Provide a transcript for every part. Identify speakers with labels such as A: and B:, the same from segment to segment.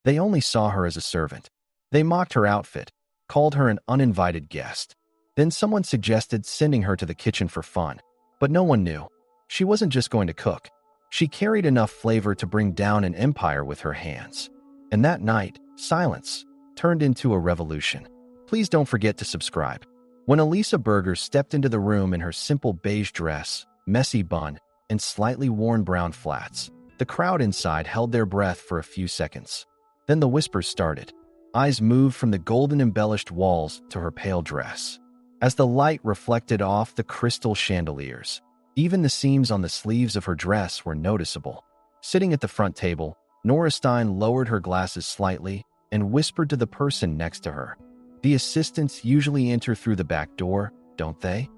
A: They only saw her as a servant. They mocked her outfit, called her an uninvited guest. Then someone suggested sending her to the kitchen for fun. But no one knew. She wasn't just going to cook. She carried enough flavor to bring down an empire with her hands. And that night, silence turned into a revolution. Please don't forget to subscribe. When Elisa Berger stepped into the room in her simple beige dress, messy bun, and slightly worn brown flats, the crowd inside held their breath for a few seconds. Then the whispers started. Eyes moved from the golden-embellished walls to her pale dress. As the light reflected off the crystal chandeliers, even the seams on the sleeves of her dress were noticeable. Sitting at the front table, Nora Stein lowered her glasses slightly and whispered to the person next to her. The assistants usually enter through the back door, don't they?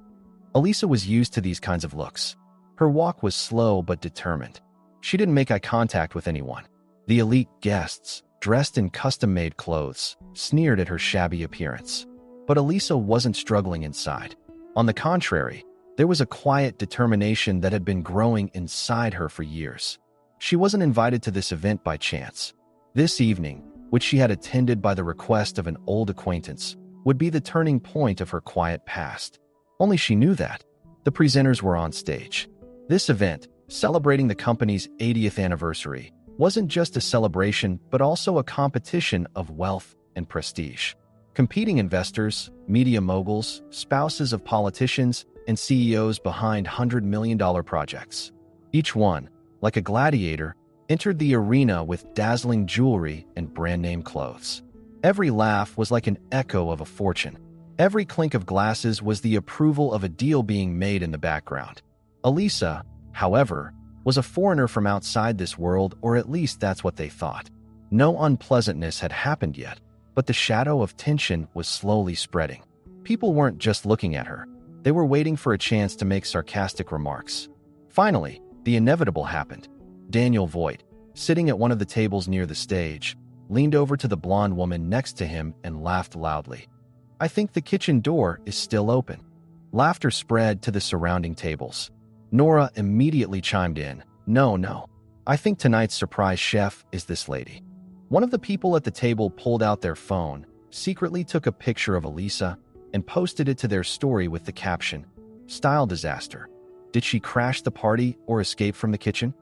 A: Elisa was used to these kinds of looks. Her walk was slow but determined. She didn't make eye contact with anyone. The elite guests, dressed in custom-made clothes, sneered at her shabby appearance. But Elisa wasn't struggling inside. On the contrary, there was a quiet determination that had been growing inside her for years. She wasn't invited to this event by chance. This evening, which she had attended by the request of an old acquaintance, would be the turning point of her quiet past. Only she knew that. The presenters were on stage. This event, celebrating the company's 80th anniversary, wasn't just a celebration but also a competition of wealth and prestige. Competing investors, media moguls, spouses of politicians, and CEOs behind $100 million projects. Each one, like a gladiator, entered the arena with dazzling jewelry and brand-name clothes. Every laugh was like an echo of a fortune. Every clink of glasses was the approval of a deal being made in the background. Elisa, however, was a foreigner from outside this world, or at least that's what they thought. No unpleasantness had happened yet, but the shadow of tension was slowly spreading. People weren't just looking at her. They were waiting for a chance to make sarcastic remarks. Finally, the inevitable happened. Daniel Voigt, sitting at one of the tables near the stage, leaned over to the blonde woman next to him and laughed loudly. "I think the kitchen door is still open." Laughter spread to the surrounding tables. Nora immediately chimed in. No. I think tonight's surprise chef is this lady." One of the people at the table pulled out their phone, secretly took a picture of Elisa, and posted it to their story with the caption, "Style disaster. Did she crash the party or escape from the kitchen?"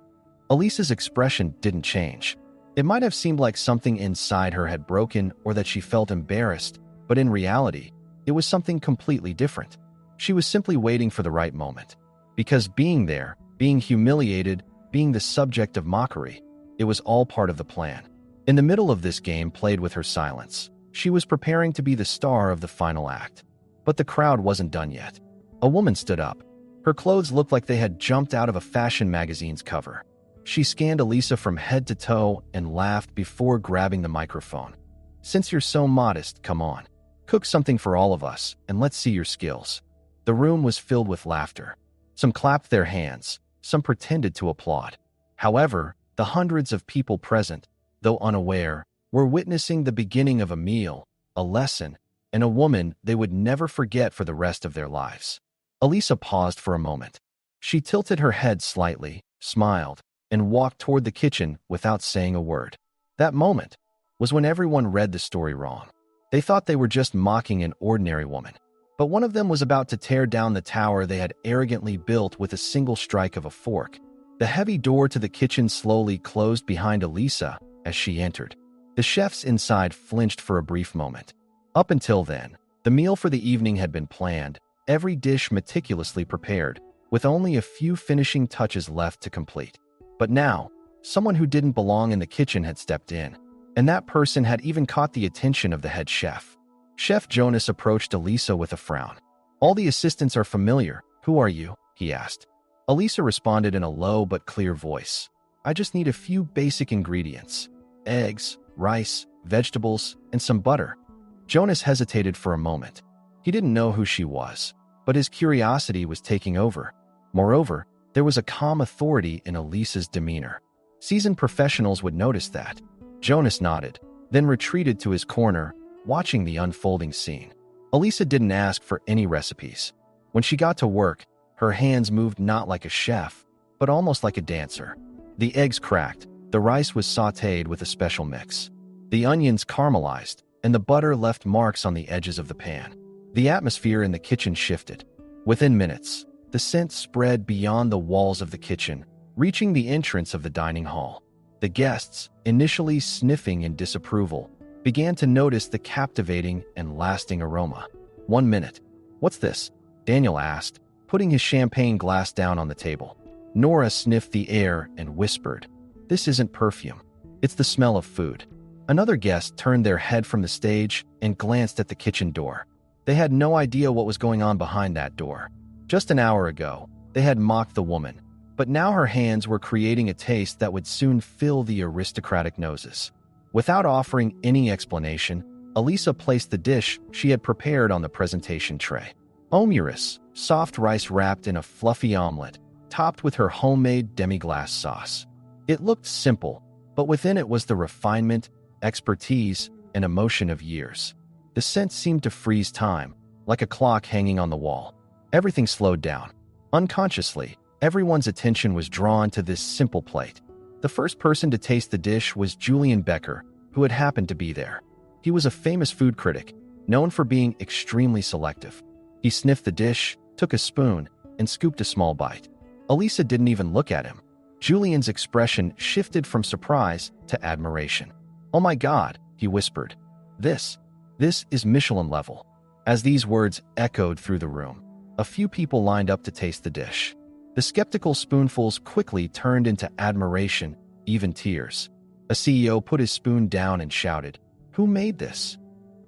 A: Elisa's expression didn't change. It might have seemed like something inside her had broken or that she felt embarrassed, but in reality, it was something completely different. She was simply waiting for the right moment. Because being there, being humiliated, being the subject of mockery, it was all part of the plan. In the middle of this game played with her silence, she was preparing to be the star of the final act. But the crowd wasn't done yet. A woman stood up. Her clothes looked like they had jumped out of a fashion magazine's cover. She scanned Elisa from head to toe and laughed before grabbing the microphone. "Since you're so modest, come on. Cook something for all of us, and let's see your skills." The room was filled with laughter. Some clapped their hands, some pretended to applaud. However, the hundreds of people present, though unaware, were witnessing the beginning of a meal, a lesson, and a woman they would never forget for the rest of their lives. Elisa paused for a moment. She tilted her head slightly, smiled, and walked toward the kitchen without saying a word. That moment was when everyone read the story wrong. They thought they were just mocking an ordinary woman. But one of them was about to tear down the tower they had arrogantly built with a single strike of a fork. The heavy door to the kitchen slowly closed behind Elisa as she entered. The chefs inside flinched for a brief moment. Up until then, the meal for the evening had been planned, every dish meticulously prepared, with only a few finishing touches left to complete. But now, someone who didn't belong in the kitchen had stepped in, and that person had even caught the attention of the head chef. Chef Jonas approached Elisa with a frown. "All the assistants are familiar. Who are you?" he asked. Elisa responded in a low but clear voice. "I just need a few basic ingredients. Eggs, rice, vegetables, and some butter." Jonas hesitated for a moment. He didn't know who she was, but his curiosity was taking over. Moreover, there was a calm authority in Elisa's demeanor. Seasoned professionals would notice that. Jonas nodded, then retreated to his corner, watching the unfolding scene. Elisa didn't ask for any recipes. When she got to work, her hands moved not like a chef, but almost like a dancer. The eggs cracked, the rice was sautéed with a special mix. The onions caramelized, and the butter left marks on the edges of the pan. The atmosphere in the kitchen shifted. Within minutes, the scent spread beyond the walls of the kitchen, reaching the entrance of the dining hall. The guests, initially sniffing in disapproval, began to notice the captivating and lasting aroma. 1 minute. "What's this?" Daniel asked, putting his champagne glass down on the table. Nora sniffed the air and whispered, "This isn't perfume. It's the smell of food." Another guest turned their head from the stage and glanced at the kitchen door. They had no idea what was going on behind that door. Just an hour ago, they had mocked the woman, but now her hands were creating a taste that would soon fill the aristocratic noses. Without offering any explanation, Elisa placed the dish she had prepared on the presentation tray. Omuris, soft rice wrapped in a fluffy omelet, topped with her homemade demi-glace sauce. It looked simple, but within it was the refinement, expertise, and emotion of years. The scent seemed to freeze time, like a clock hanging on the wall. Everything slowed down. Unconsciously, everyone's attention was drawn to this simple plate. The first person to taste the dish was Julian Becker, who had happened to be there. He was a famous food critic, known for being extremely selective. He sniffed the dish, took a spoon, and scooped a small bite. Elisa didn't even look at him. Julian's expression shifted from surprise to admiration. "Oh my God," he whispered. This is Michelin level." As these words echoed through the room, a few people lined up to taste the dish. The skeptical spoonfuls quickly turned into admiration, even tears. A CEO put his spoon down and shouted, "Who made this?"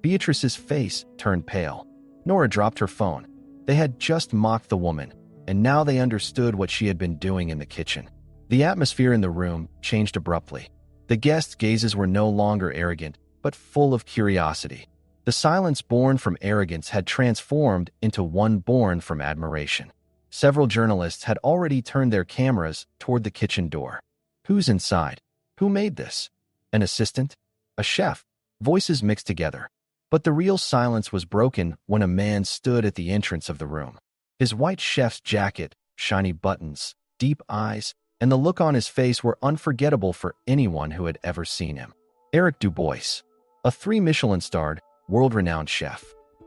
A: Beatrice's face turned pale. Nora dropped her phone. They had just mocked the woman, and now they understood what she had been doing in the kitchen. The atmosphere in the room changed abruptly. The guests' gazes were no longer arrogant, but full of curiosity. The silence born from arrogance had transformed into one born from admiration. Several journalists had already turned their cameras toward the kitchen door. "Who's inside? Who made this? An assistant? A chef?" Voices mixed together. But the real silence was broken when a man stood at the entrance of the room. His white chef's jacket, shiny buttons, deep eyes, and the look on his face were unforgettable for anyone who had ever seen him. Eric Dubois, a 3 Michelin-starred, world-renowned chef.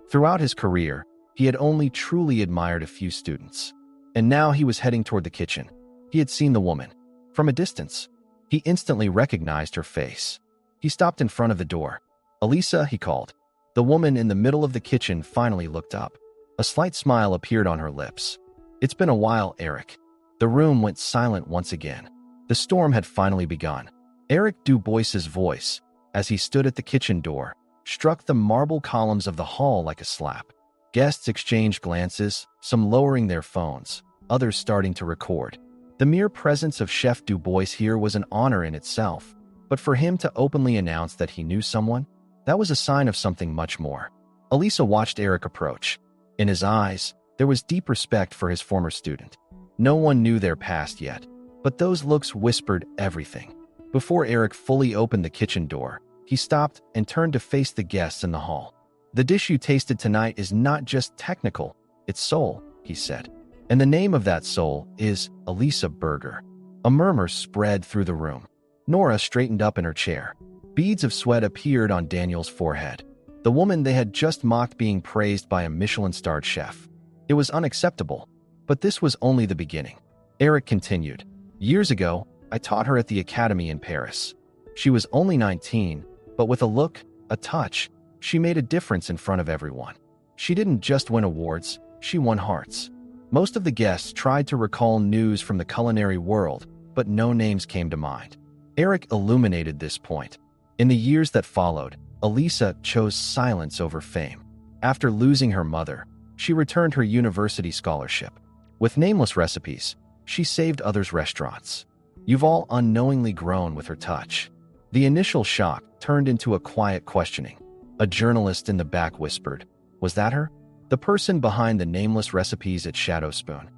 A: Throughout his career, he had only truly admired a few students. And now he was heading toward the kitchen. He had seen the woman. From a distance, he instantly recognized her face. He stopped in front of the door. "Elisa," he called. The woman in the middle of the kitchen finally looked up. A slight smile appeared on her lips. "It's been a while, Eric." The room went silent once again. The storm had finally begun. Eric Dubois's voice, as he stood at the kitchen door, struck the marble columns of the hall like a slap. Guests exchanged glances, some lowering their phones, others starting to record. The mere presence of Chef Dubois here was an honor in itself, but for him to openly announce that he knew someone, that was a sign of something much more. Elisa watched Eric approach. In his eyes, there was deep respect for his former student. No one knew their past yet, but those looks whispered everything. Before Eric fully opened the kitchen door, he stopped and turned to face the guests in the hall. "The dish you tasted tonight is not just technical, it's soul," he said. "And the name of that soul is Elisa Berger." A murmur spread through the room. Nora straightened up in her chair. Beads of sweat appeared on Daniel's forehead. The woman they had just mocked being praised by a Michelin-starred chef. It was unacceptable, but this was only the beginning. Eric continued, "Years ago, I taught her at the academy in Paris. She was only 19, but with a look, a touch, she made a difference in front of everyone. She didn't just win awards, she won hearts." Most of the guests tried to recall news from the culinary world, but no names came to mind. Eric illuminated this point. In the years that followed, Elisa chose silence over fame. After losing her mother, she returned her university scholarship. With nameless recipes, she saved others' restaurants. You've all unknowingly grown with her touch. The initial shock turned into a quiet questioning. A journalist in the back whispered, "Was that her? The person behind the nameless recipes at Shadow Spoon?"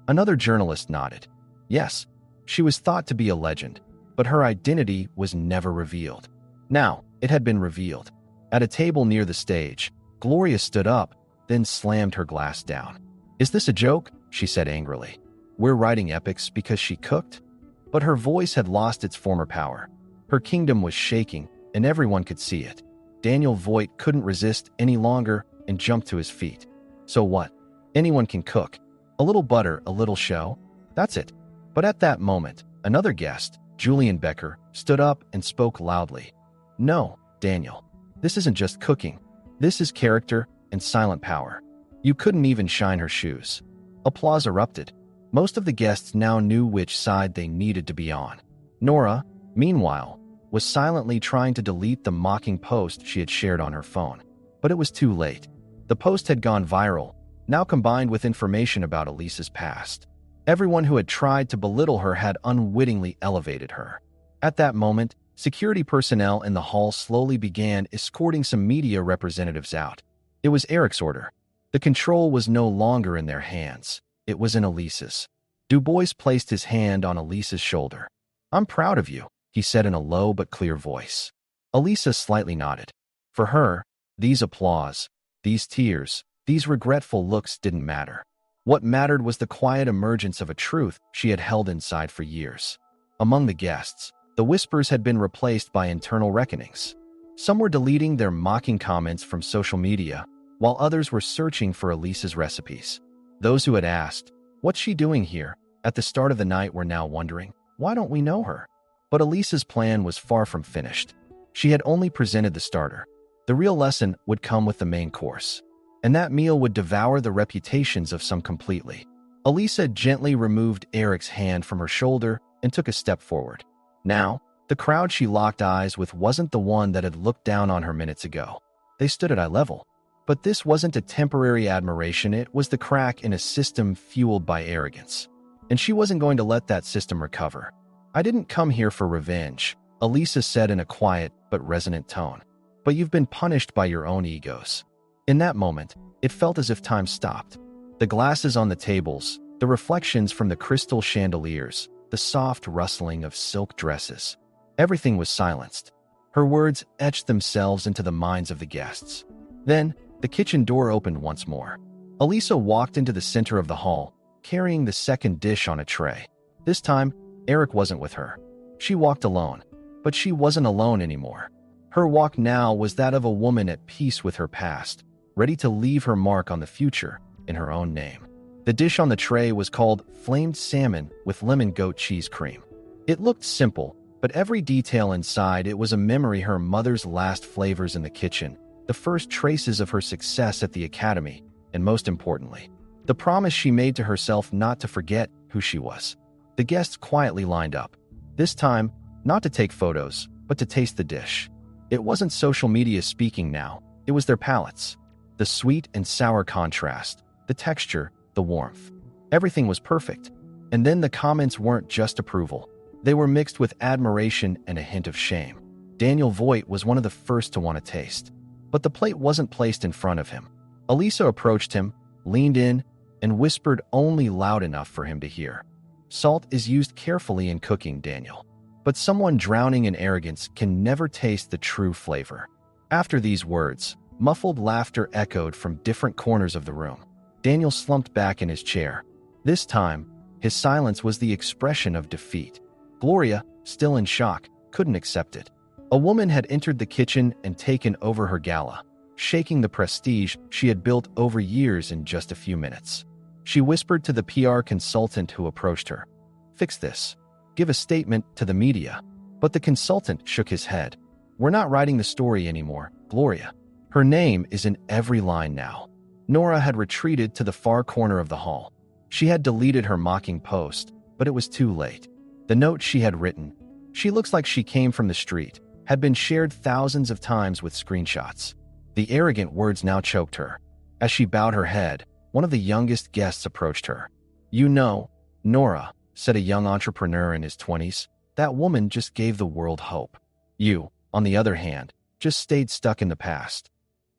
A: Another journalist nodded. "Yes, she was thought to be a legend, but her identity was never revealed." Now, it had been revealed. At a table near the stage, Gloria stood up, then slammed her glass down. "Is this a joke?" she said angrily. "We're writing epics because she cooked?" But her voice had lost its former power. Her kingdom was shaking, and everyone could see it. Daniel Voigt couldn't resist any longer and jumped to his feet. So what? Anyone can cook. A little butter, a little show. That's it. But at that moment, another guest, Julian Becker, stood up and spoke loudly. No, Daniel. This isn't just cooking. This is character and silent power. You couldn't even shine her shoes. Applause erupted. Most of the guests now knew which side they needed to be on. Nora, meanwhile, was silently trying to delete the mocking post she had shared on her phone. But it was too late. The post had gone viral, now combined with information about Elisa's past. Everyone who had tried to belittle her had unwittingly elevated her. At that moment, security personnel in the hall slowly began escorting some media representatives out. It was Eric's order. The control was no longer in their hands. It was in Elisa's. Du Bois placed his hand on Elisa's shoulder. "I'm proud of you," he said in a low but clear voice. Elisa slightly nodded. For her, these applause, these tears, these regretful looks didn't matter. What mattered was the quiet emergence of a truth she had held inside for years. Among the guests, the whispers had been replaced by internal reckonings. Some were deleting their mocking comments from social media, while others were searching for Elisa's recipes. Those who had asked, "What's she doing here?" at the start of the night were now wondering, "Why don't we know her?" But Elisa's plan was far from finished. She had only presented the starter. The real lesson would come with the main course. And that meal would devour the reputations of some completely. Elisa gently removed Eric's hand from her shoulder and took a step forward. Now, the crowd she locked eyes with wasn't the one that had looked down on her minutes ago. They stood at eye level. But this wasn't a temporary admiration, it was the crack in a system fueled by arrogance. And she wasn't going to let that system recover. "I didn't come here for revenge," Elisa said in a quiet but resonant tone. "But you've been punished by your own egos." In that moment, it felt as if time stopped. The glasses on the tables, the reflections from the crystal chandeliers, the soft rustling of silk dresses. Everything was silenced. Her words etched themselves into the minds of the guests. Then, the kitchen door opened once more. Elisa walked into the center of the hall, carrying the second dish on a tray. This time, Eric wasn't with her. She walked alone, but she wasn't alone anymore. Her walk now was that of a woman at peace with her past, ready to leave her mark on the future in her own name. The dish on the tray was called flamed salmon with lemon goat cheese cream. It looked simple, but every detail inside it was a memory her mother's last flavors in the kitchen, the first traces of her success at the academy, and most importantly, the promise she made to herself not to forget who she was. The guests quietly lined up. This time, not to take photos, but to taste the dish. It wasn't social media speaking now, it was their palates. The sweet and sour contrast, the texture, the warmth. Everything was perfect. And then the comments weren't just approval. They were mixed with admiration and a hint of shame. Daniel Voigt was one of the first to want to taste. But the plate wasn't placed in front of him. Elisa approached him, leaned in, and whispered only loud enough for him to hear. "Salt is used carefully in cooking, Daniel. But someone drowning in arrogance can never taste the true flavor." After these words, muffled laughter echoed from different corners of the room. Daniel slumped back in his chair. This time, his silence was the expression of defeat. Gloria, still in shock, couldn't accept it. A woman had entered the kitchen and taken over her gala, shaking the prestige she had built over years in just a few minutes. She whispered to the PR consultant who approached her, "Fix this. Give a statement to the media." But the consultant shook his head. "We're not writing the story anymore, Gloria. Her name is in every line now." Nora had retreated to the far corner of the hall. She had deleted her mocking post, but it was too late. The note she had written, "She looks like she came from the street," had been shared thousands of times with screenshots. The arrogant words now choked her. As she bowed her head, one of the youngest guests approached her. "You know, Nora," said a young entrepreneur in his 20s, "that woman just gave the world hope. You, on the other hand, just stayed stuck in the past."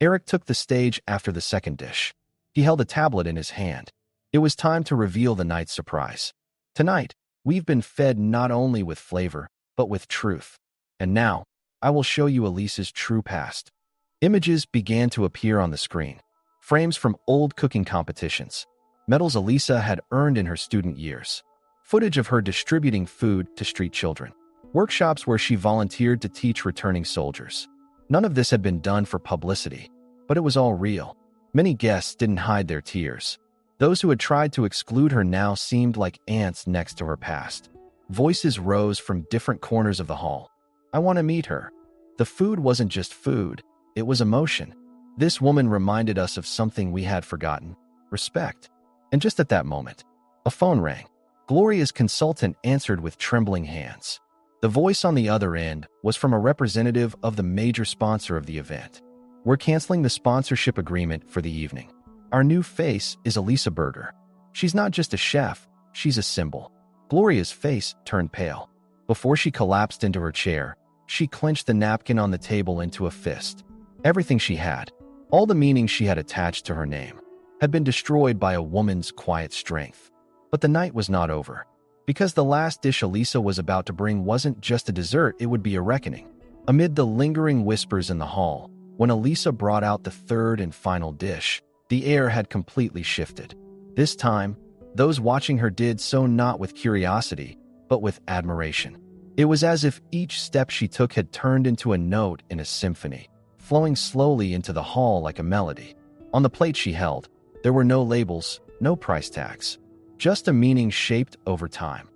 A: Eric took the stage after the second dish. He held a tablet in his hand. It was time to reveal the night's surprise. "Tonight, we've been fed not only with flavor, but with truth. And now, I will show you Elisa's true past." Images began to appear on the screen. Frames from old cooking competitions. Medals Elisa had earned in her student years. Footage of her distributing food to street children. workshops where she volunteered to teach returning soldiers. None of this had been done for publicity, but it was all real. Many guests didn't hide their tears. Those who had tried to exclude her now seemed like ants next to her past. Voices rose from different corners of the hall. "I want to meet her." The food wasn't just food, it was emotion. This woman reminded us of something we had forgotten: respect. And just at that moment, a phone rang. Gloria's consultant answered with trembling hands. The voice on the other end was from a representative of the major sponsor of the event. "We're canceling the sponsorship agreement for the evening. Our new face is Elisa Berger. She's not just a chef, she's a symbol." Gloria's face turned pale. Before she collapsed into her chair, she clenched the napkin on the table into a fist. Everything she had, all the meaning she had attached to her name, had been destroyed by a woman's quiet strength. But the night was not over. Because the last dish Elisa was about to bring wasn't just a dessert, it would be a reckoning. Amid the lingering whispers in the hall, when Elisa brought out the third and final dish, the air had completely shifted. This time, those watching her did so not with curiosity, but with admiration. It was as if each step she took had turned into a note in a symphony, flowing slowly into the hall like a melody. On the plate she held, there were no labels, no price tags, just a meaning shaped over time.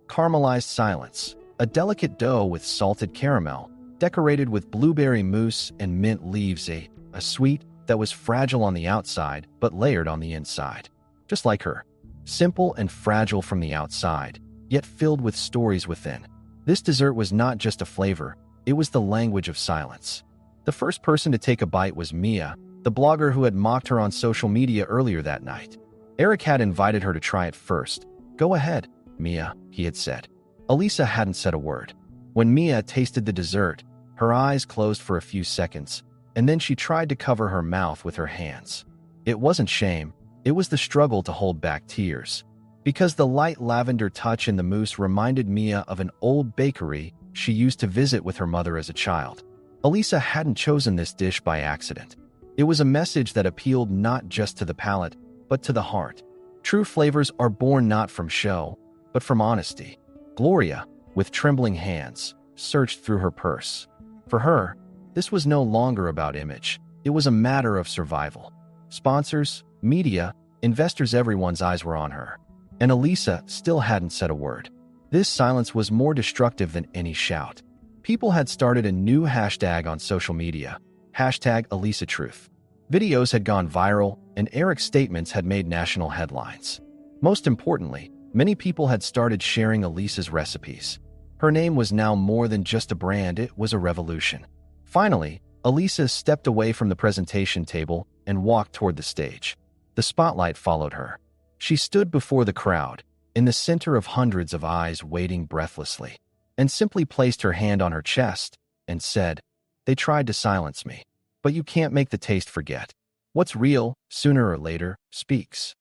A: Caramelized silence, a delicate dough with salted caramel, decorated with blueberry mousse and mint leaves, a sweet that was fragile on the outside but layered on the inside. Just like her, simple and fragile from the outside, yet filled with stories within. This dessert was not just a flavor, it was the language of silence. The first person to take a bite was Mia, the blogger who had mocked her on social media earlier that night. Eric had invited her to try it first. "Go ahead, Mia," he had said. Elisa hadn't said a word. When Mia tasted the dessert, her eyes closed for a few seconds, and then she tried to cover her mouth with her hands. It wasn't shame, it was the struggle to hold back tears. Because the light lavender touch in the mousse reminded Mia of an old bakery she used to visit with her mother as a child. Elisa hadn't chosen this dish by accident. It was a message that appealed not just to the palate, but to the heart. True flavors are born not from show, but from honesty. Gloria, with trembling hands, searched through her purse. For her, this was no longer about image. It was a matter of survival. Sponsors, media, investors, everyone's eyes were on her. And Elisa still hadn't said a word. This silence was more destructive than any shout. People had started a new hashtag on social media, #ElisaTruth. Videos had gone viral, and Eric's statements had made national headlines. Most importantly, many people had started sharing Elisa's recipes. Her name was now more than just a brand, it was a revolution. Finally, Elisa stepped away from the presentation table and walked toward the stage. The spotlight followed her. She stood before the crowd, in the center of hundreds of eyes waiting breathlessly, and simply placed her hand on her chest and said, "They tried to silence me, but you can't make the taste forget. What's real, sooner or later, speaks."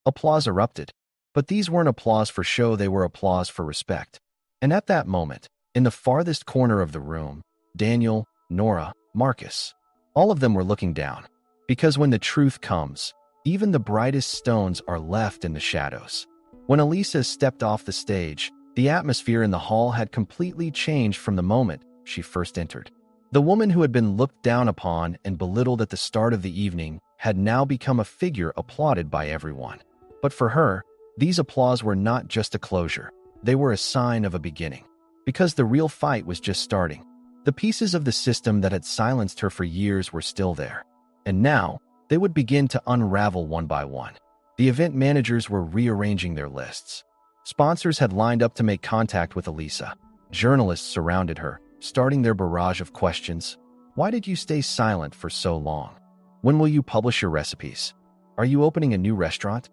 A: Applause erupted, but these weren't applause for show, they were applause for respect. And at that moment, in the farthest corner of the room, Daniel, Nora, Marcus, all of them were looking down. Because when the truth comes, even the brightest stones are left in the shadows. When Elisa stepped off the stage, the atmosphere in the hall had completely changed from the moment she first entered. The woman who had been looked down upon and belittled at the start of the evening had now become a figure applauded by everyone. But for her, these applause were not just a closure, they were a sign of a beginning. Because the real fight was just starting. The pieces of the system that had silenced her for years were still there. And now, they would begin to unravel one by one. The event managers were rearranging their lists. Sponsors had lined up to make contact with Elisa. Journalists surrounded her, starting their barrage of questions. "Why did you stay silent for so long? When will you publish your recipes? Are you opening a new restaurant?"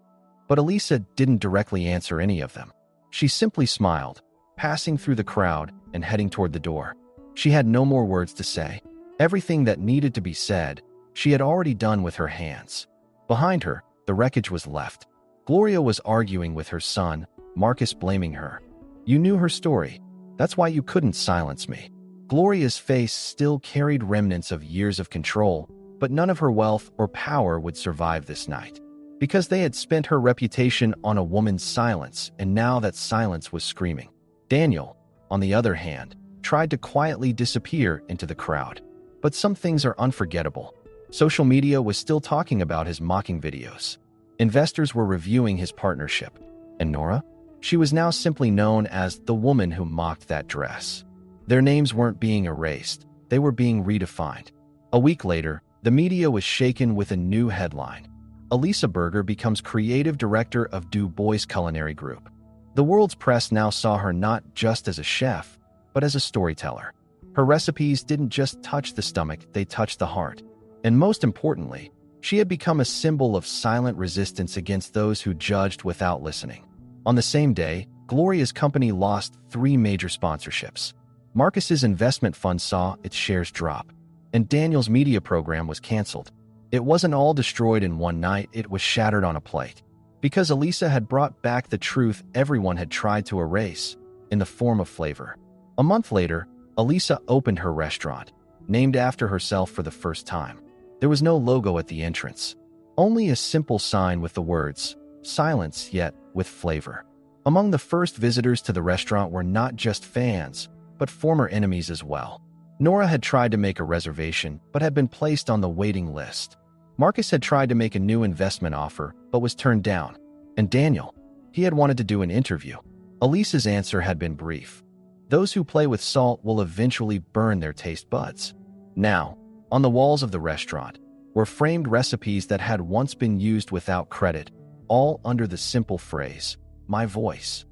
A: But Elisa didn't directly answer any of them. She simply smiled, passing through the crowd and heading toward the door. She had no more words to say. Everything that needed to be said, she had already done with her hands. Behind her, the wreckage was left. Gloria was arguing with her son, Marcus, blaming her. "You knew her story. That's why you couldn't silence me." Gloria's face still carried remnants of years of control, but none of her wealth or power would survive this night. Because they had spent her reputation on a woman's silence, and now that silence was screaming. Daniel, on the other hand, tried to quietly disappear into the crowd. But some things are unforgettable. Social media was still talking about his mocking videos. Investors were reviewing his partnership. And Nora? She was now simply known as the woman who mocked that dress. Their names weren't being erased, they were being redefined. A week later, the media was shaken with a new headline. Elisa Berger becomes creative director of Du Bois Culinary Group. The world's press now saw her not just as a chef, but as a storyteller. Her recipes didn't just touch the stomach, they touched the heart. And most importantly, she had become a symbol of silent resistance against those who judged without listening. On the same day, Gloria's company lost 3 major sponsorships. Marcus's investment fund saw its shares drop, and Daniel's media program was canceled. It wasn't all destroyed in one night, it was shattered on a plate. Because Elisa had brought back the truth everyone had tried to erase, in the form of flavor. A month later, Elisa opened her restaurant, named after herself for the first time. There was no logo at the entrance, only a simple sign with the words, "Silence, yet with flavor." Among the first visitors to the restaurant were not just fans, but former enemies as well. Nora had tried to make a reservation, but had been placed on the waiting list. Marcus had tried to make a new investment offer, but was turned down. And Daniel, he had wanted to do an interview. Elisa's answer had been brief. Those who play with salt will eventually burn their taste buds. Now, on the walls of the restaurant, were framed recipes that had once been used without credit, all under the simple phrase, "My voice."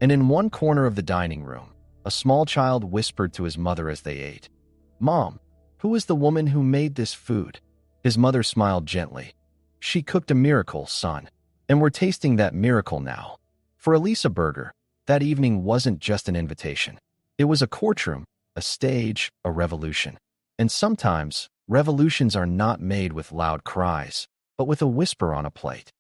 A: And in one corner of the dining room, a small child whispered to his mother as they ate, "Mom, who is the woman who made this food?" His mother smiled gently. "She cooked a miracle, son, and we're tasting that miracle now." For Elisa Berger, that evening wasn't just an invitation. It was a courtroom, a stage, a revolution. And sometimes, revolutions are not made with loud cries, but with a whisper on a plate.